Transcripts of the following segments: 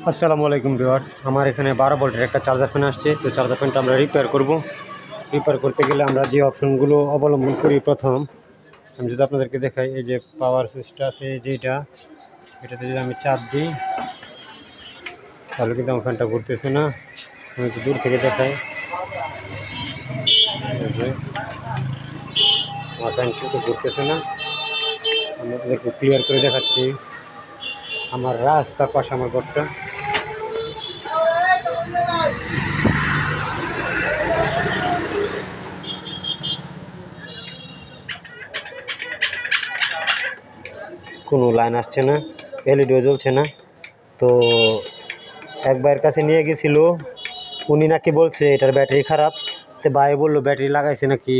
আসসালামু আলাইকুম ভিউয়ার্স, আমার এখানে 12 ভোল্টের একটা চার্জার ফ্যান আসছে। তো চার্জার ফ্যানটা আমরা রিপেয়ার করব। রিপেয়ার করতে গেলে আমরা যে অপশনগুলো অবলম্বন করি, প্রথম আমি যদি আপনাদেরকে দেখাই, এই যে পাওয়ার সুইচটা আছে যেটা, এটাতে যদি আমি চাপ দিই তাহলে কিন্তু আমার ফ্যানটা ঘুরতেছে না। আমি একটু দূর থেকে দেখাই, আমার ফ্যান কিন্তু ঘুরতেছে না। আমি একটু ক্লিয়ার করে দেখাচ্ছি। আমার রাস্তার পাশে আমার ঘরটা, কোনো লাইন আসছে না, এলইডিও জ্বলছে না। তো এক ভাইয়ের কাছে নিয়ে গেছিল, উনি নাকি বলছে এটার ব্যাটারি খারাপ। তো ভাই বললো ব্যাটারি লাগাইছে নাকি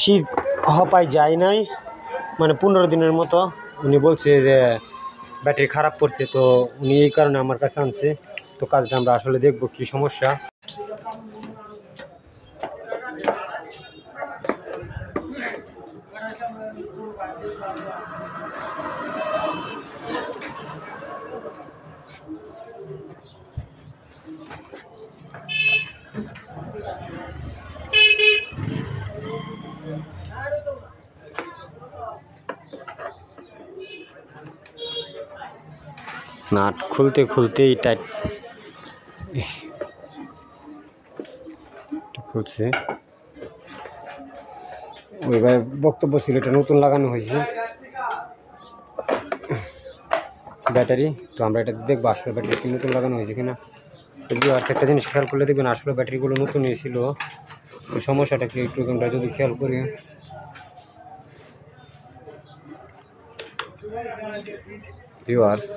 শীত হপায় যায় নাই, মানে 15 দিনের মতো। উনি বলছে যে ব্যাটারি খারাপ পড়ছে, তো উনি এই কারণে আমার কাছে আনছে। তো কাজটা আমরা আসলে দেখবো কি সমস্যা। নাট খুলতে খুলতেই টাইট খুলছে। ওইবার বক্তব্য ছিল এটা নতুন লাগানো হয়েছে ব্যাটারি। তো আমরা এটা দেখবো আসলে ব্যাটারি কি নতুন লাগানো হয়েছে কিনা। যদি আর একটা জিনিস খেয়াল করলে দেখবেন আসলে ব্যাটারিগুলো নতুন ছিল। তো সমস্যাটা কি একটু আমরা যদি খেয়াল করি, ভিউয়ার্স,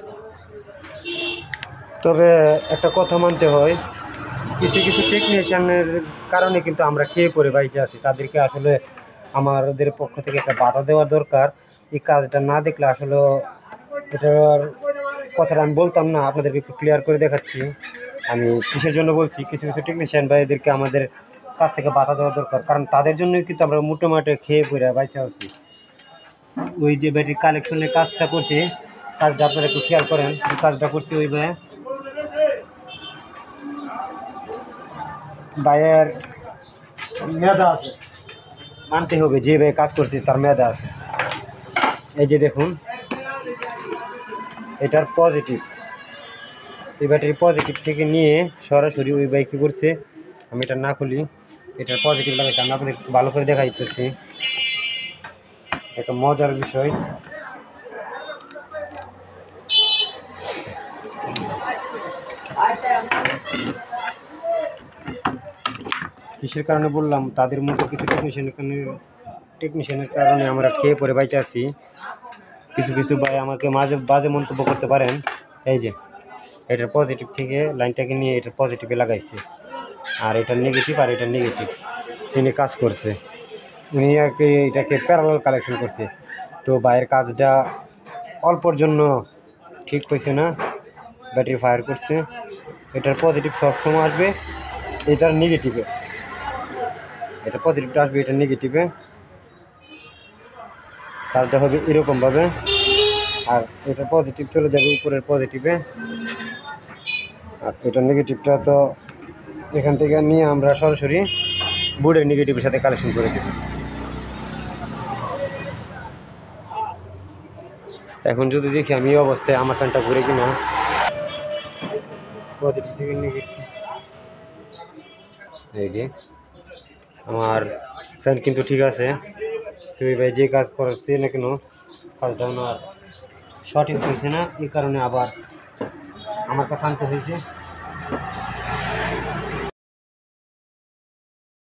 তবে একটা কথা মানতে হয়, কিছু কিছু টেকনিশিয়ানের কারণে কিন্তু আমরা খেয়ে পড়ে বাইচে আছি। তাদেরকে আসলে আমাদের পক্ষ থেকে একটা বাধা দেওয়া দরকার। এই কাজটা না দেখলে আসলে এটার কথাটা আমি বলতাম না। আপনাদেরকে একটু ক্লিয়ার করে দেখাচ্ছি আমি কিসের জন্য বলছি। কিছু কিছু টেকনিশিয়ান ভাইদেরকে আমাদের কাছ থেকে বাধা দেওয়া দরকার, কারণ তাদের জন্যই কিন্তু আমরা মোটামুটি খেয়ে পড়ে বাইচে আছি। ওই যে ব্যাটারি কালেকশনের কাজটা করছে, কাজটা আপনারা একটু খেয়াল করেন। এই কাজটা করছে ওই ভাইয়ের মেধা আছে, মানতে হবে, যে ভাই কাজ করছে তার মেধা আছে। এই যে দেখুন, এটার পজিটিভ, এই ব্যাটারি পজিটিভ থেকে নিয়ে সরাসরি ওই ভাই কী করছে, আমি এটা না খুলি, এটার পজিটিভ লাগাইছে। আমি আপনাদের ভালো করে দেখা দিতেছি, একটা মজার বিষয়। কিসের কারণে বললাম, তাদের মতো কিছু টেকনিশিয়ানের কারণে আমরা খেয়ে পরে বাইচে আছি। কিছু কিছু ভাই আমাকে মাঝে বাজে মন্তব্য করতে পারেন। এই যে এটার পজিটিভ থেকে লাইনটাকে নিয়ে এটার পজিটিভে লাগাইছে, আর এটার নেগেটিভ আর এটার নেগেটিভ তিনি কাজ করছে। উনি আর কি এটাকে প্যারালাল কালেকশন করছে। তো ভাইয়ের কাজটা অল্পর জন্য ঠিক হয়েছে না, ব্যাটারি ফায়ার করছে। এটার পজিটিভ সবসময় আসবে এটার নেগেটিভে, এটা পজিটিভটা আসবে এটা নেগেটিভে। কাজটা হবে এরকমভাবে, আর এটা পজিটিভ চলে যাবে উপরের পজিটিভে, আর এটা নেগেটিভটা তো এখান থেকে নিয়ে আমরা সরাসরি বোর্ডের নেগেটিভের সাথে কালেকশন করে দেব। এখন যদি দেখি আমি এই অবস্থায় আমার ফ্যানটা ঘুরে কিনা, পজিটিভ থেকে নেগেটিভ, এই যে আমার ফ্যান কিন্তু ঠিক আছে। তুমি ভাই যে কাজ করছে না কেন, কাজটা ওনার সঠিক হয়েছে না, এই কারণে আবার আমার কাছে আনতে হয়েছে।